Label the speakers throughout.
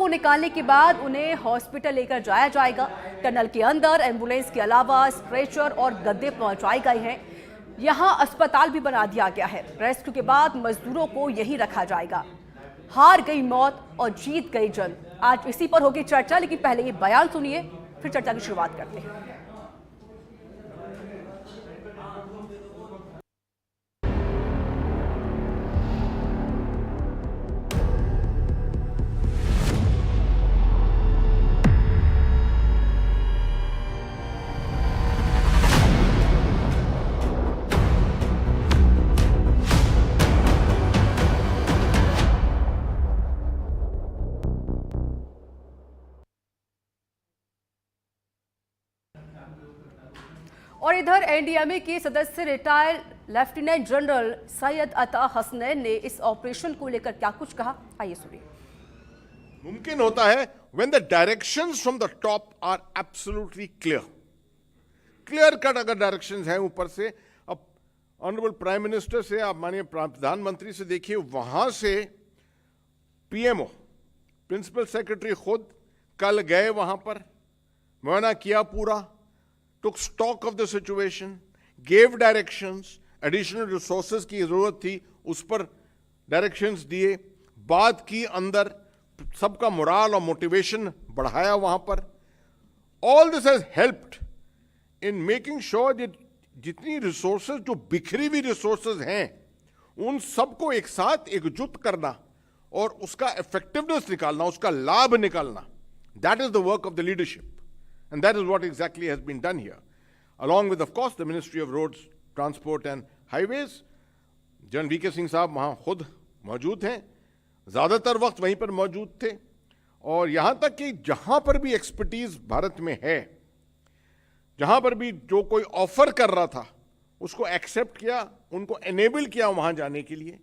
Speaker 1: को निकालने के बाद उन्हें हॉस्पिटल लेकर जाया जाएगा। टनल के अंदर एम्बुलेंस के अलावा स्ट्रेचर और गद्दे पहुंचाए गए हैं। यहां अस्पताल भी बना दिया गया है। रेस्क्यू के बाद मजदूरों को यहीं रखा जाएगा। हार गई मौत और जीत गई जंग, आज इसी पर होगी चर्चा। लेकिन पहले ये बयान सुनिए, फिर चर्चा की शुरुआत करते हैं। और इधर एनडीएमए के सदस्य रिटायर्ड लेफ्टिनेंट जनरल सैयद अता हसनैन ने इस ऑपरेशन को लेकर क्या कुछ कहा, आइए सुनिए।
Speaker 2: मुमकिन होता है when the directions from the top are absolutely clear cut अगर डायरेक्शंस हैं ऊपर से। अब ऑनरेबल प्राइम मिनिस्टर से, आप मानिए प्रधानमंत्री से देखिए, वहां से पीएमओ प्रिंसिपल सेक्रेटरी खुद कल गए, वहां पर मुआयना किया पूरा, took stock of the situation, gave directions, additional resources की जरूरत थी उस पर डायरेक्शंस दिए, बात की, अंदर सबका मोराल और मोटिवेशन बढ़ाया वहां पर। All this has helped in making sure that जितनी रिसोर्सेज, जो बिखरी हुई रिसोर्सेज हैं, उन सबको एक साथ एकजुट करना और उसका इफेक्टिवनेस निकालना, उसका लाभ निकालना, that is the work of the leadership. And that is what exactly has been done here. Along with, of course, the Ministry of Roads, Transport and Highways. General VK Singh साहब वहाँ खुद मौजूद हैं, ज़्यादातर वक्त वहीं पर मौजूद थे। और यहाँ तक कि जहाँ पर भी एक्सपर्टीज भारत में है, जहाँ पर भी जो कोई ऑफर कर रहा था, उसको एक्सेप्ट किया, उनको एनेबल किया वहाँ जाने के लिए।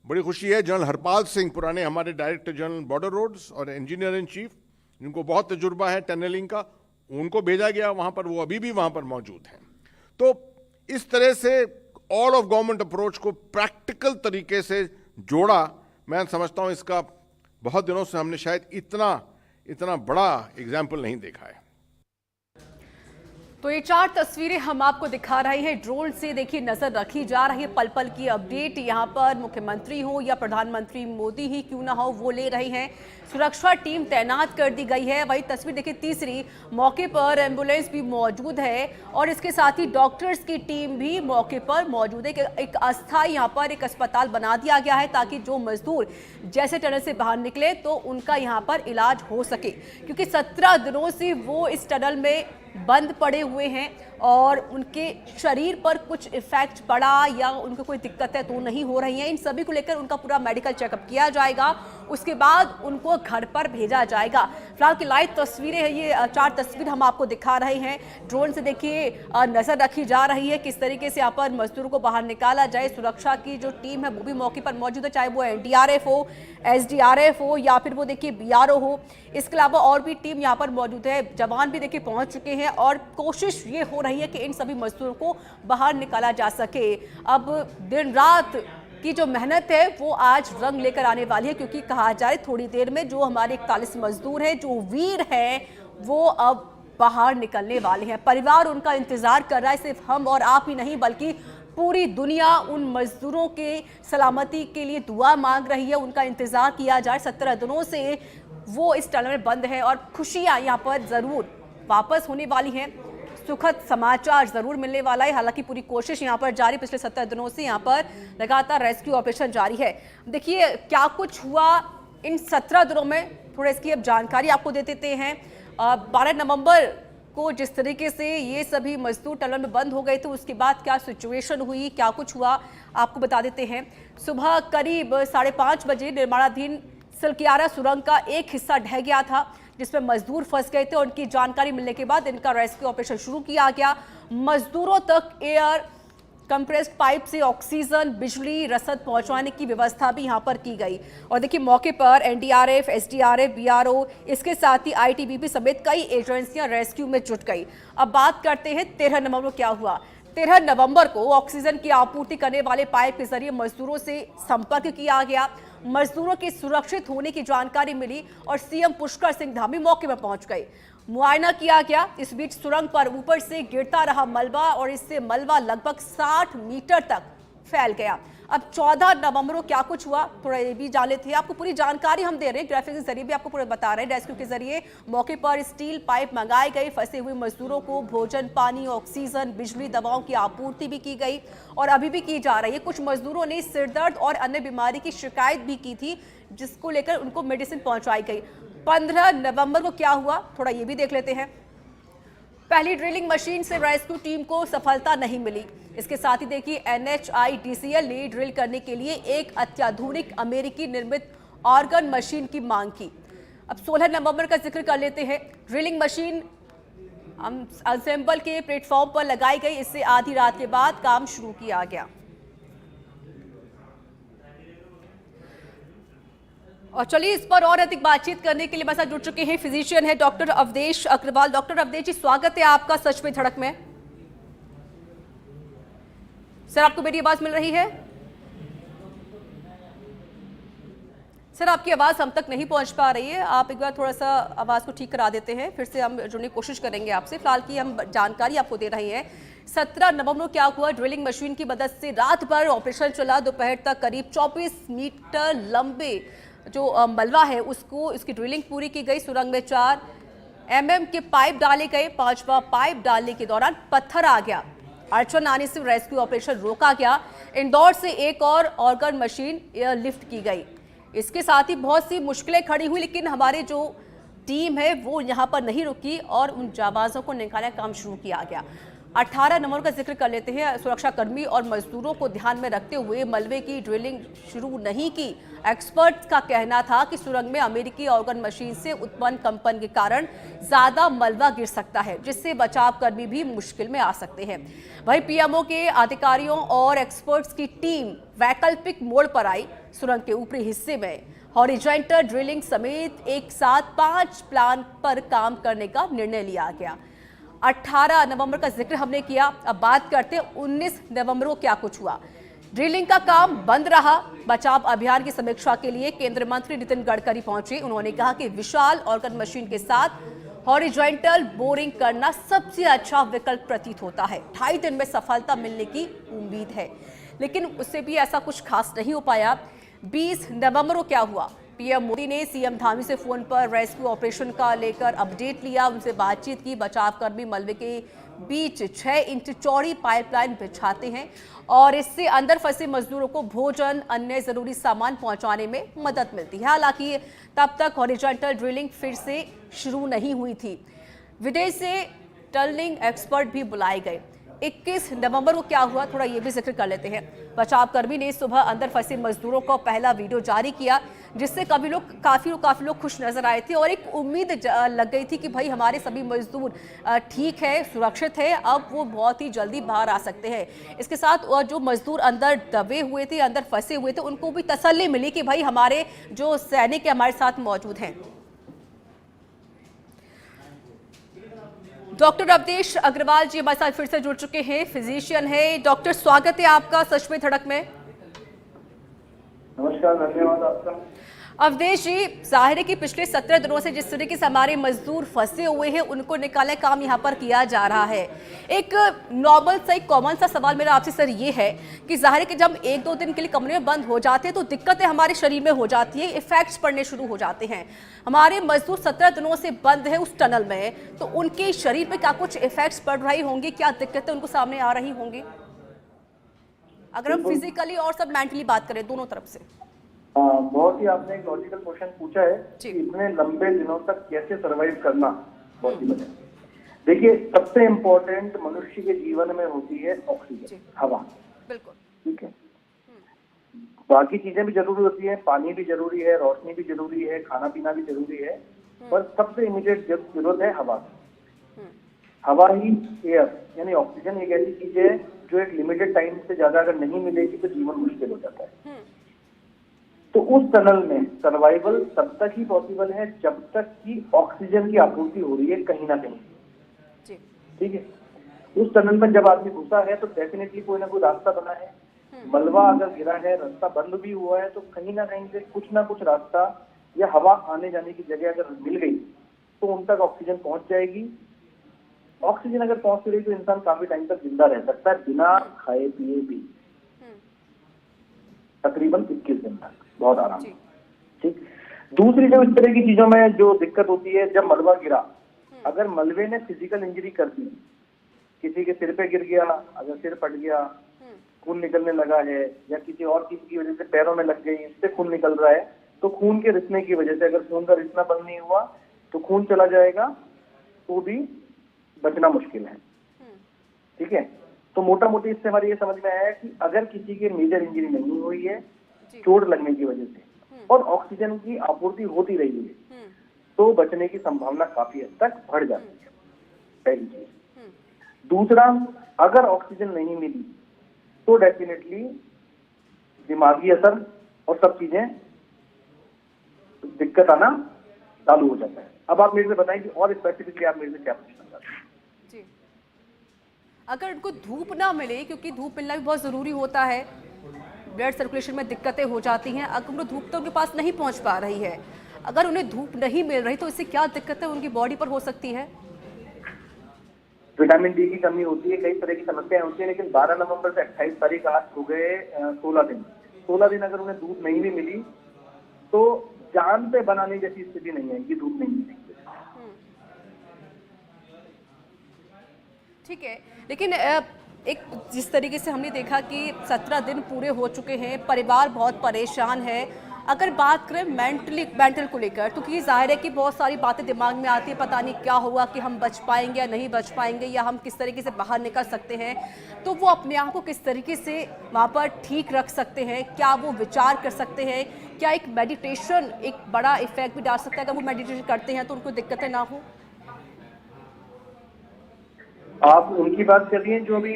Speaker 2: बड़ी खुशी है, जनरल हरपाल सिंह, पुराने हमारे डायरेक्टर जनरल बॉर्डर रोड्स और इंजीनियर इन चीफ, जिनको बहुत तजुर्बा है टनलिंग का, उनको भेजा गया वहां पर, वो अभी भी वहां पर मौजूद हैं। तो इस तरह से ऑल ऑफ गवर्नमेंट अप्रोच को प्रैक्टिकल तरीके से जोड़ा। मैं समझता हूं इसका बहुत दिनों से हमने शायद इतना बड़ा एग्जाम्पल नहीं देखा है।
Speaker 1: तो ये 4 तस्वीरें हम आपको दिखा रहे हैं। ड्रोन से देखिए नजर रखी जा रही है, पल पल की अपडेट। यहाँ पर मुख्यमंत्री हो या प्रधानमंत्री मोदी ही क्यों ना हो, वो ले रहे हैं। सुरक्षा टीम तैनात कर दी गई है। वही तस्वीर देखिए तीसरी, मौके पर एम्बुलेंस भी मौजूद है और इसके साथ ही डॉक्टर्स की टीम भी मौके पर मौजूद है। एक अस्थायी यहाँ पर एक अस्पताल बना दिया गया है ताकि जो मजदूर जैसे टनल से बाहर निकले तो उनका यहाँ पर इलाज हो सके, क्योंकि 17 दिनों से वो इस टनल में बंद पड़े हुए हैं और उनके शरीर पर कुछ इफेक्ट पड़ा या उनको कोई दिक्कतें तो नहीं हो रही हैं। इन सभी को लेकर उनका पूरा मेडिकल चेकअप किया जाएगा, उसके बाद उनको घर पर भेजा जाएगा। फिलहाल की लाइव तस्वीरें हैं, ये 4 तस्वीर हम आपको दिखा रहे हैं। ड्रोन से देखिए नजर रखी जा रही है किस तरीके से यहाँ पर मजदूरों को बाहर निकाला जाए। सुरक्षा की जो टीम है वो भी मौके पर मौजूद है, चाहे वो एनडीआरएफ हो, एसडीआरएफ हो या फिर वो देखिए बीआरओ हो। इसके अलावा और भी टीम यहाँ पर मौजूद है, जवान भी देखिए पहुंच चुके हैं और कोशिश ये हो रही है कि इन सभी मजदूरों को बाहर निकाला जा सके। अब दिन रात की जो मेहनत है वो आज रंग लेकर आने वाली है, क्योंकि कहा जाए थोड़ी देर में जो हमारे 41 मजदूर हैं, जो वीर हैं, वो अब बाहर निकलने वाले हैं। परिवार उनका इंतजार कर रहा है, सिर्फ हम और आप ही नहीं बल्कि पूरी दुनिया उन मजदूरों के सलामती के लिए दुआ मांग रही है, उनका इंतजार किया जाए। 17 दिनों से वो इस टनल में बंद है और खुशियां यहाँ पर जरूर वापस होने वाली हैं, सुखद समाचार जरूर मिलने वाला है। हालांकि पूरी कोशिश यहाँ पर जारी, पिछले 17 दिनों से यहाँ पर लगातार रेस्क्यू ऑपरेशन जारी है। देखिए क्या कुछ हुआ इन 17 दिनों में, थोड़ा इसकी अब जानकारी आपको दे देते हैं। 12 नवंबर को जिस तरीके से ये सभी मजदूर टनल में बंद हो गए थे, उसके बाद क्या सिचुएशन हुई, क्या कुछ हुआ, आपको बता देते हैं। सुबह करीब 5:30 बजे निर्माणाधीन सिलकियारा सुरंग का एक हिस्सा ढह गया था, जिसमें मजदूर फंस गए थे। उनकी जानकारी मिलने के बाद इनका रेस्क्यू ऑपरेशन शुरू किया गया। मजदूरों तक एयर कंप्रेस्ड पाइप से ऑक्सीजन, बिजली, रसद पहुंचाने की व्यवस्था भी यहां पर की गई। और देखिए मौके पर एनडीआरएफ, एसडीआरएफ, बीआरओ, इसके साथ ही आईटीबीपी समेत कई एजेंसियां रेस्क्यू में जुट गई। अब बात करते हैं 13 नवंबर को क्या हुआ। 13 नवंबर को ऑक्सीजन की आपूर्ति करने वाले पाइप के जरिए मजदूरों से संपर्क किया गया। मजदूरों के सुरक्षित होने की जानकारी मिली और सीएम पुष्कर सिंह धामी मौके पर पहुंच गए। मुआयना किया गया। इस बीच सुरंग पर ऊपर से गिरता रहा मलबा और इससे मलबा लगभग 60 मीटर तक फैल गया। अब 14 नवंबर को क्या कुछ हुआ थोड़ा ये भी जान लेते हैं। आपको पूरी जानकारी हम दे रहे हैं, ग्राफिक्स के जरिए भी आपको पूरा बता रहे हैं। रेस्क्यू के जरिए मौके पर स्टील पाइप मंगाए गए। फंसे हुए मजदूरों को भोजन, पानी, ऑक्सीजन, बिजली, दवाओं की आपूर्ति भी की गई और अभी भी की जा रही है। कुछ मजदूरों ने सिरदर्द और अन्य बीमारी की शिकायत भी की थी, जिसको लेकर उनको मेडिसिन पहुंचाई गई। 15 नवंबर को क्या हुआ थोड़ा ये भी देख लेते हैं। पहली ड्रिलिंग मशीन से रेस्क्यू टीम को सफलता नहीं मिली। इसके साथ ही देखिए NHIDCL ने ड्रिल करने के लिए एक अत्याधुनिक अमेरिकी निर्मित ऑर्गन मशीन की मांग की। अब 16 नवंबर का जिक्र कर लेते हैं। ड्रिलिंग मशीन असेंबल के प्लेटफॉर्म पर लगाई गई। इससे आधी रात के बाद काम शुरू किया गया। और चलिए इस पर और अधिक बातचीत करने के लिए हमारे साथ जुड़ चुके हैं फिजिशियन है डॉक्टर अवधेश अग्रवाल। डॉक्टर अवधेश जी, स्वागत है आपका सच में धड़क में। सर, आपको मेरी आवाज मिल रही है? सर, आपकी आवाज हम तक नहीं पहुंच पा रही है। आप एक बार थोड़ा सा आवाज को ठीक करा देते हैं, फिर से हम जुड़ने की कोशिश करेंगे आपसे। फिलहाल की हम जानकारी आपको दे रहे हैं। 17 नवंबर को क्या हुआ, ड्रिलिंग मशीन की मदद से रात भर ऑपरेशन चला। दोपहर तक करीब 24 मीटर लंबे जो मलबा है उसको इसकी ड्रिलिंग पूरी की गई। सुरंग में 4 mm के पाइप डाले गए। 5वां पाइप डालने के दौरान पत्थर आ गया। अड़चन आने से रेस्क्यू ऑपरेशन रोका गया। इंदौर से एक और ऑर्गन मशीन एयरलिफ्ट की गई। इसके साथ ही बहुत सी मुश्किलें खड़ी हुई, लेकिन हमारे जो टीम है वो यहाँ पर नहीं रुकी और उन जाबाजों को निकालने का काम शुरू किया गया। 18 नवंबर का जिक्र कर लेते हैं। सुरक्षाकर्मी और मजदूरों को ध्यान में रखते हुए मलबे की ड्रिलिंग शुरू नहीं की। एक्सपर्ट्स का कहना था कि सुरंग में अमेरिकी ऑर्गन मशीन से उत्पन्न कंपन के कारण ज्यादा मलबा गिर सकता है, जिससे बचाव कर्मी भी मुश्किल में आ सकते हैं। वहीं पीएमओ के अधिकारियों और एक्सपर्ट्स की टीम वैकल्पिक मोड़ पर आई। सुरंग के ऊपरी हिस्से में हॉरिजॉन्टल ड्रिलिंग समेत एक साथ 5 प्लान पर काम करने का निर्णय लिया गया। 18 नवंबर का जिक्र हमने किया। अब बात करते हैं 19 नवंबर को क्या कुछ हुआ। ड्रिलिंग का काम बंद रहा। बचाव अभियान की समीक्षा के लिए केंद्रीय मंत्री नितिन गडकरी पहुंचे। उन्होंने कहा कि विशाल ऑर्गन मशीन के साथ हॉरिजॉन्टल बोरिंग करना सबसे अच्छा विकल्प प्रतीत होता है। 2.5 दिन में सफलता मिलने की उम्मीद है, लेकिन उससे भी ऐसा कुछ खास नहीं हो पाया। 20 नवंबर को क्या हुआ, पीएम मोदी ने सीएम धामी से फोन पर रेस्क्यू ऑपरेशन का लेकर अपडेट लिया, उनसे बातचीत की। बचावकर्मी मलबे के बीच 6 इंच चौड़ी पाइपलाइन बिछाते हैं और इससे अंदर फंसे मजदूरों को भोजन, अन्य जरूरी सामान पहुंचाने में मदद मिलती है। हालांकि तब तक हॉरिजॉन्टल ड्रिलिंग फिर से शुरू नहीं हुई थी। विदेश से टनलिंग एक्सपर्ट भी बुलाए गए। 21 नवंबर को क्या हुआ, थोड़ा ये भी जिक्र कर लेते हैं। बचावकर्मी ने सुबह अंदर फंसे मजदूरों को पहला वीडियो जारी किया, जिससे काफी लोग खुश नजर आए थे और एक उम्मीद लग गई थी कि भाई हमारे सभी मजदूर ठीक है, सुरक्षित है, अब वो बहुत ही जल्दी बाहर आ सकते हैं। इसके साथ जो मजदूर अंदर दबे हुए थे, अंदर फंसे हुए थे, उनको भी तसल्ली मिली कि भाई हमारे जो सैनिक है हमारे साथ मौजूद हैं। डॉक्टर अवधेश अग्रवाल जी हमारे साथ फिर से जुड़ चुके हैं, फिजिशियन है। डॉक्टर, स्वागत है आपका सच में धड़क में।
Speaker 3: नमस्कार, धन्यवाद आपका।
Speaker 1: अवधेश जी, जाहिर है कि पिछले 17 दिनों से जिस तरीके से हमारे मजदूर फंसे हुए हैं उनको निकालने का काम यहाँ पर किया जा रहा है। एक नॉर्मल सा, एक कॉमन सा सवाल मेरा आपसे सर ये है कि जाहिर है कि जब 1-2 दिन के लिए कमरे में बंद हो जाते हैं तो दिक्कतें हमारे शरीर में हो जाती है, इफेक्ट्स पड़ने शुरू हो जाते हैं। हमारे मजदूर 17 दिनों से बंद है उस टनल में, तो उनके शरीर पर क्या कुछ इफेक्ट्स पड़ रही होंगी, क्या दिक्कतें उनको सामने आ रही होंगी, अगर हम फिजिकली और सब मेंटली बात करें, दोनों तरफ से?
Speaker 3: बहुत ही आपने एक लॉजिकल क्वेश्चन पूछा है कि इतने लंबे दिनों तक कैसे सरवाइव करना पॉसिबल है। देखिए, सबसे इम्पोर्टेंट मनुष्य के जीवन में होती है ऑक्सीजन, हवा। बिल्कुल ठीक है। बाकी चीजें भी जरूरी होती है, पानी भी जरूरी है, रोशनी भी जरूरी है, खाना पीना भी जरूरी है, पर सबसे इमीडिएट जरूरत है हवा। हवा ही, एयर यानी ऑक्सीजन एक ऐसी चीज है जो एक लिमिटेड टाइम से ज्यादा अगर नहीं मिलेगी तो जीवन मुश्किल हो जाता है। तो उस टनल में सर्वाइवल तब तक ही पॉसिबल है जब तक कि ऑक्सीजन की आपूर्ति हो रही है कहीं ना कहीं। ठीक है। उस टनल में जब आदमी घुसा है तो डेफिनेटली कोई ना कोई रास्ता बना है, मलबा अगर गिरा है, रास्ता बंद भी हुआ है, तो कहीं ना कहीं से कुछ ना कुछ रास्ता या हवा आने जाने की जगह अगर मिल गई तो उन तक ऑक्सीजन पहुंच जाएगी। ऑक्सीजन अगर पहुंच रही तो इंसान काफी टाइम तक जिंदा रह सकता है बिना खाए पिए भी, तकरीबन 21 दिन तक बहुत आराम से। ठीक। दूसरी जो इस तरह की चीजों में जो दिक्कत होती है, जब मलबा गिरा, अगर मलबे ने फिजिकल इंजरी कर दी, किसी के सिर पे गिर गया, अगर सिर फट गया, खून निकलने लगा है, या किसी और चीज की वजह से पैरों में लग गई, इससे खून निकल रहा है, तो खून के रिसने की वजह से, अगर खून का रिसना बंद नहीं हुआ तो खून चला जाएगा, तो भी बचना मुश्किल है। ठीक है। तो मोटा मोटी इससे हमारी ये समझ में आया कि अगर किसी की मेजर इंजरी नहीं हुई है चोट लगने की वजह से और ऑक्सीजन की आपूर्ति होती रही है, तो बचने की संभावना काफी हद तक बढ़ जाती है, पहली चीज। दूसरा, अगर ऑक्सीजन नहीं मिली तो डेफिनेटली दिमागी असर और सब चीजें दिक्कत आना चालू हो जाता है। अब आप मेरे से बताएं कि और स्पेसिफिकली आप मेरे से क्या पूछना चाहते हैं?
Speaker 1: जी, अगर उनको धूप ना मिले, क्योंकि धूप मिलना भी बहुत ज़रूरी होता है, ब्लड सर्कुलेशन में दिक्कतें हो जाती हैं, अगर उनको धूप तो उनके पास नहीं पहुंच पा रही है, अगर उन्हें धूप नहीं मिल रही तो इससे क्या दिक्कतें उनकी बॉडी पर हो सकती है?
Speaker 3: विटामिन डी की कमी होती है, कई तरह की समस्याएं होती है, लेकिन 12 नवंबर से 28 तारीख आज हो गए 16 दिन। 16 दिन अगर उन्हें धूप नहीं भी मिली तो जान पे बनाने जैसी स्थिति नहीं है कि धूप नहीं मिलेगी।
Speaker 1: ठीक है, लेकिन एक जिस तरीके से हमने देखा कि 17 दिन पूरे हो चुके हैं, परिवार बहुत परेशान है, अगर बात करें मेंटल को लेकर, तो कि जाहिर है कि बहुत सारी बातें दिमाग में आती है, पता नहीं क्या होगा, कि हम बच पाएंगे या नहीं बच पाएंगे, या हम किस तरीके से बाहर निकल सकते हैं, तो वो अपने आप को किस तरीके से वहाँ पर ठीक रख सकते हैं, क्या वो विचार कर सकते हैं, क्या एक मेडिटेशन एक बड़ा इफेक्ट भी डाल सकता है, अगर वो मेडिटेशन करते हैं तो उनको दिक्कतें ना हो?
Speaker 3: आप उनकी बात कर रही हैं जो अभी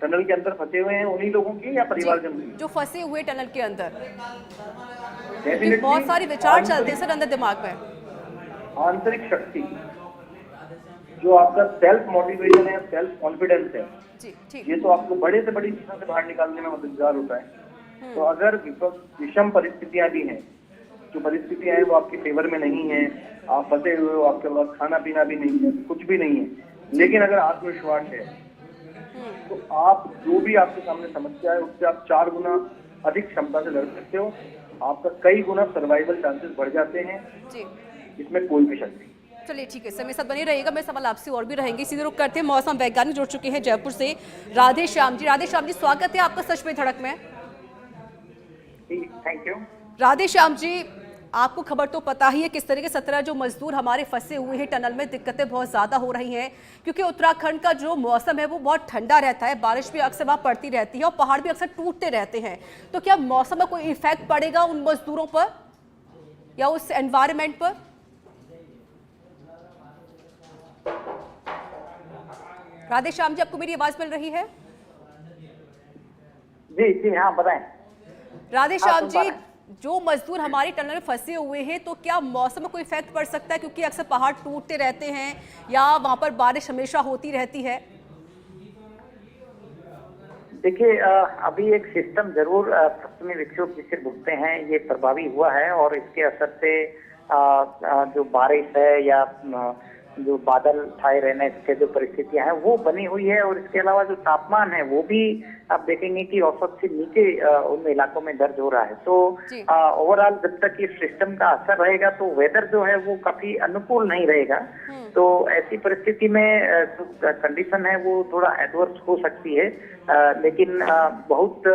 Speaker 3: टनल के अंदर फंसे हुए हैं, उन्हीं लोगों की, या परिवारजन की?
Speaker 1: जो फंसे हुए टनल के अंदर,
Speaker 3: Definitely,
Speaker 1: बहुत सारे विचार चलते हैं सर अंदर दिमाग में।
Speaker 3: आंतरिक शक्ति, जो आपका सेल्फ मोटिवेशन है, सेल्फ कॉन्फिडेंस है,
Speaker 1: जी, ठीक।
Speaker 3: ये तो आपको बड़े से बड़ी चीजों से बाहर निकालने में मददगार होता है। तो अगर विषम परिस्थितियां भी हैं, जो परिस्थितियां हैं वो आपके फेवर में नहीं है, आप फंसे हुए हो, आपके पास खाना पीना भी नहीं है, कुछ भी नहीं है, लेकिन अगर आत्मविश्वास है तो आप जो भी आपके सामने समस्या है उससे आप 4 गुना अधिक क्षमता से लड़ सकते हो, आपका कई गुना सर्वाइवल चांसेस बढ़ जाते हैं
Speaker 1: जी,
Speaker 3: इसमें कोई भी शक नहीं।
Speaker 1: चलिए ठीक है, समय साथ बने रहिएगा, मैं सवाल आपसे और भी रहेंगे। सीधे रुक करते हैं, मौसम वैज्ञानिक जुड़ चुके हैं जयपुर से, राधे श्याम जी। राधे श्याम जी, स्वागत है आपका सच में धड़क में।
Speaker 3: Thank you.
Speaker 1: राधे श्याम जी, आपको खबर तो पता ही है किस तरह के 17 जो मजदूर हमारे फंसे हुए हैं टनल में, दिक्कतें बहुत ज़्यादा हो रही हैं, क्योंकि उत्तराखंड का जो मौसम है वो बहुत ठंडा रहता है, बारिश भी अक्सर वहाँ पड़ती रहती है और पहाड़ भी अक्सर टूटते रहते हैं, तो क्या मौसम में कोई इफेक्ट पड़ेगा उन मजदूरों पर या उस एनवायरमेंट पर? राधे श्याम जी, आपको मेरी आवाज मिल रही है?
Speaker 4: जी जी हाँ, बताएं।
Speaker 1: राधे श्याम जी, जो मजदूर हमारे टनल में फंसे हुए हैं, तो क्या मौसम में कोई इफेक्ट पड़ सकता है, क्योंकि अक्सर पहाड़ टूटते रहते हैं या वहां पर बारिश हमेशा होती रहती है?
Speaker 4: देखिए, अभी एक सिस्टम जरूर पश्चिमी विक्षोभ जिसे बोलते हैं ये प्रभावी हुआ है, और इसके असर से जो बारिश है या जो बादल छाए रहने से जो परिस्थितियां हैं वो बनी हुई है, और इसके अलावा जो तापमान है वो भी आप देखेंगे कि औसत से नीचे उन इलाकों में दर्ज हो रहा है। तो ओवरऑल जब तक इस सिस्टम का असर रहेगा तो वेदर जो है वो काफी अनुकूल नहीं रहेगा। तो ऐसी परिस्थिति में जो कंडीशन है वो थोड़ा एडवर्स हो सकती है, लेकिन बहुत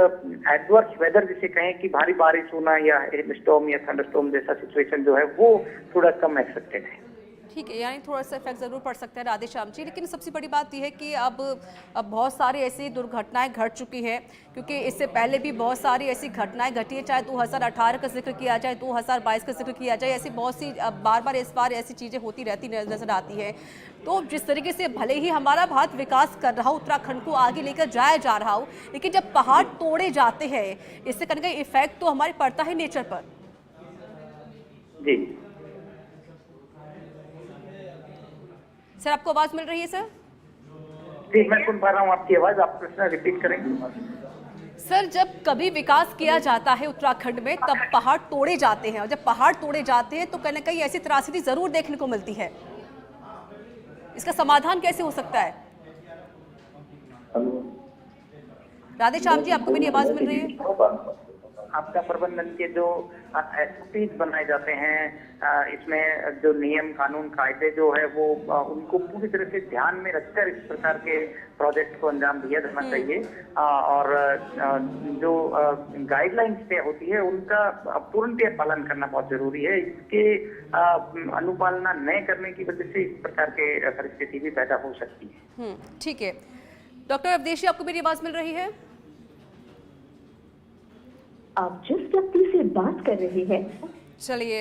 Speaker 4: एडवर्स वेदर जिसे कहें कि भारी बारिश होना या स्टॉर्म या थंडरस्टॉर्म जैसा सिचुएशन जो है वो थोड़ा कम एक्सपेक्टेड है।
Speaker 1: ठीक है, यानी थोड़ा सा इफेक्ट ज़रूर पड़ सकता है राधे श्याम जी, लेकिन सबसे बड़ी बात यह है कि अब बहुत सारी ऐसी दुर्घटनाएं घट चुकी हैं, क्योंकि इससे पहले भी बहुत सारी ऐसी घटनाएं घटी है, चाहे 2018 का जिक्र किया जाए, 2022 का जिक्र किया जाए, ऐसी बहुत सी बार बार इस बार ऐसी चीज़ें होती रहती नजर आती है। तो जिस तरीके से भले ही हमारा भारत विकास कर रहा हो, उत्तराखंड को आगे लेकर जाया जा रहा हो, लेकिन जब पहाड़ तोड़े जाते हैं इससे कहीं ना कहीं इफेक्ट तो हमारे पड़ता है नेचर पर।
Speaker 4: जी
Speaker 1: सर, आपको आवाज मिल रही है? सर
Speaker 4: जी, मैं सुन पा रहा हूँ आपकी आवाज, आप प्रश्न रिपीट करेंगे?
Speaker 1: सर, जब कभी विकास किया जाता है उत्तराखंड में तब पहाड़ तोड़े जाते हैं, और जब पहाड़ तोड़े जाते हैं तो कहीं ना कहीं ऐसी त्रासदी जरूर देखने को मिलती है। इसका समाधान कैसे हो सकता है? राधे श्याम जी, आपको मेरी आवाज मिल रही है?
Speaker 4: आपदा प्रबंधन के जो एसओपीज बनाए जाते हैं, इसमें जो नियम कानून कायदे जो है वो उनको पूरी तरह से ध्यान में रखकर इस प्रकार के प्रोजेक्ट को अंजाम दिया जाना चाहिए। और जो गाइडलाइंस पे होती है उनका पूर्णतः पालन करना बहुत जरूरी है। इसके अनुपालना न करने की वजह से इस प्रकार के परिस्थिति भी पैदा हो सकती है।
Speaker 1: ठीक है। डॉक्टर अवधेशी, आपको मेरी आवाज मिल रही है?
Speaker 5: आप जिस व्यक्ति से बात कर रहे हैं,
Speaker 1: चलिए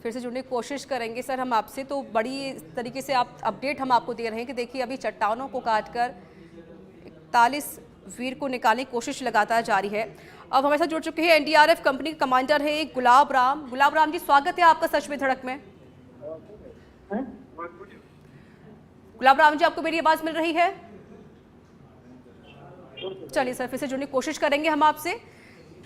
Speaker 1: फिर से जुड़ने की कोशिश करेंगे सर हम आपसे। तो बड़ी तरीके से आप अपडेट हम आपको दे रहे हैं कि देखिए अभी चट्टानों को काटकर 41 वीर को निकालने की कोशिश लगातार जारी है। अब हमारे साथ जुड़ चुके हैं एनडीआरएफ कंपनी के कमांडर है गुलाब राम। गुलाब राम जी, स्वागत है आपका सच में धड़क में। गुलाब राम जी, आपको मेरी आवाज मिल रही है? चलिए सर, फिर से जुड़ने की कोशिश करेंगे हम आपसे।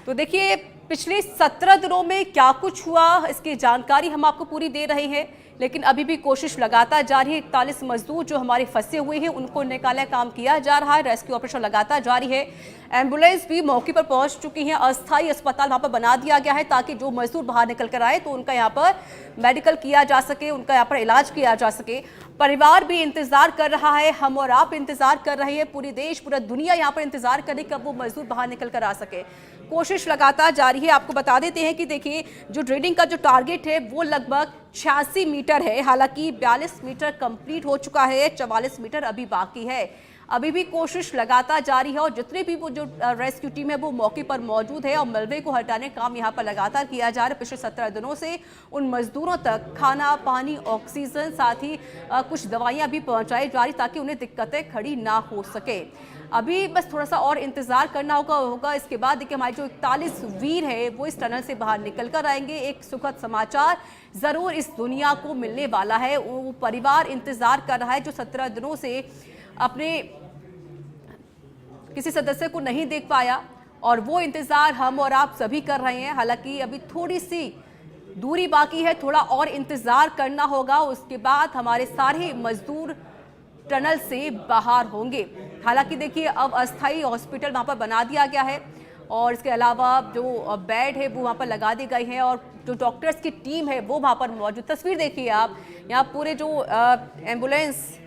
Speaker 1: तो देखिए पिछले 17 दिनों में क्या कुछ हुआ इसकी जानकारी हम आपको पूरी दे रहे हैं, लेकिन अभी भी कोशिश लगातार जारी है। 41 मजदूर जो हमारे फंसे हुए हैं उनको निकालने काम किया जा रहा है। रेस्क्यू ऑपरेशन लगातार जारी है। एम्बुलेंस भी मौके पर पहुंच चुकी है। अस्थायी अस्पताल वहां पर बना दिया गया है ताकि जो मजदूर बाहर निकल कर आए तो उनका यहाँ पर मेडिकल किया जा सके, उनका यहाँ पर इलाज किया जा सके। परिवार भी इंतजार कर रहा है, हम और आप इंतजार कर रहे हैं, पूरी देश पूरा दुनिया यहाँ पर इंतजार करे कब वो मजदूर बाहर निकल कर आ सके। कोशिश लगातार जारी है। आपको बता देते हैं कि देखिए जो ड्रिलिंग का जो टारगेट है वो लगभग 86 मीटर है। हालांकि 42 मीटर कंप्लीट हो चुका है, 44 मीटर अभी बाकी है। अभी भी कोशिश लगातार जारी है और जितने भी वो जो रेस्क्यू टीम है वो मौके पर मौजूद है और मलबे को हटाने का काम यहाँ पर लगातार किया जा रहा है। पिछले 17 दिनों से उन मजदूरों तक खाना, पानी, ऑक्सीजन, साथ ही कुछ दवाइयाँ भी पहुँचाई जा रही ताकि उन्हें दिक्कतें खड़ी ना हो सके। अभी बस थोड़ा सा और इंतजार करना होगा। इसके बाद देखिए हमारे जो 41 वीर है वो इस टनल से बाहर निकल कर आएंगे। एक सुखद समाचार जरूर इस दुनिया को मिलने वाला है। वो परिवार इंतजार कर रहा है जो 17 दिनों से अपने किसी सदस्य को नहीं देख पाया, और वो इंतजार हम और आप सभी कर रहे हैं। हालांकि अभी थोड़ी सी दूरी बाकी है, थोड़ा और इंतजार करना होगा। उसके बाद हमारे सारे मजदूर टनल से बाहर होंगे। हालांकि देखिए अब अस्थायी हॉस्पिटल वहां पर बना दिया गया है और इसके अलावा जो बेड है वो वहां पर लगा दी गई है और जो डॉक्टर्स की टीम है वो वहां पर मौजूद। तस्वीर देखिए आप, यहाँ पूरे जो एम्बुलेंस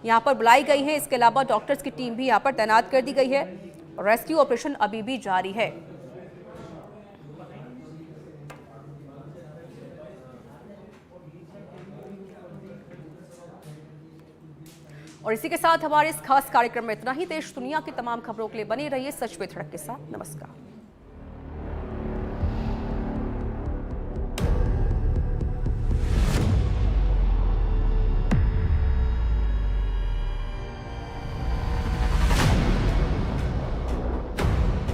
Speaker 1: यहाँ पर बुलाई गई है, इसके अलावा डॉक्टर्स की टीम भी यहाँ पर तैनात कर दी गई है। रेस्क्यू ऑपरेशन अभी भी जारी है। और इसी के साथ हमारे इस खास कार्यक्रम में इतना ही। देश दुनिया की तमाम खबरों के लिए बने रहिए सच पे धड़क के साथ। नमस्कार।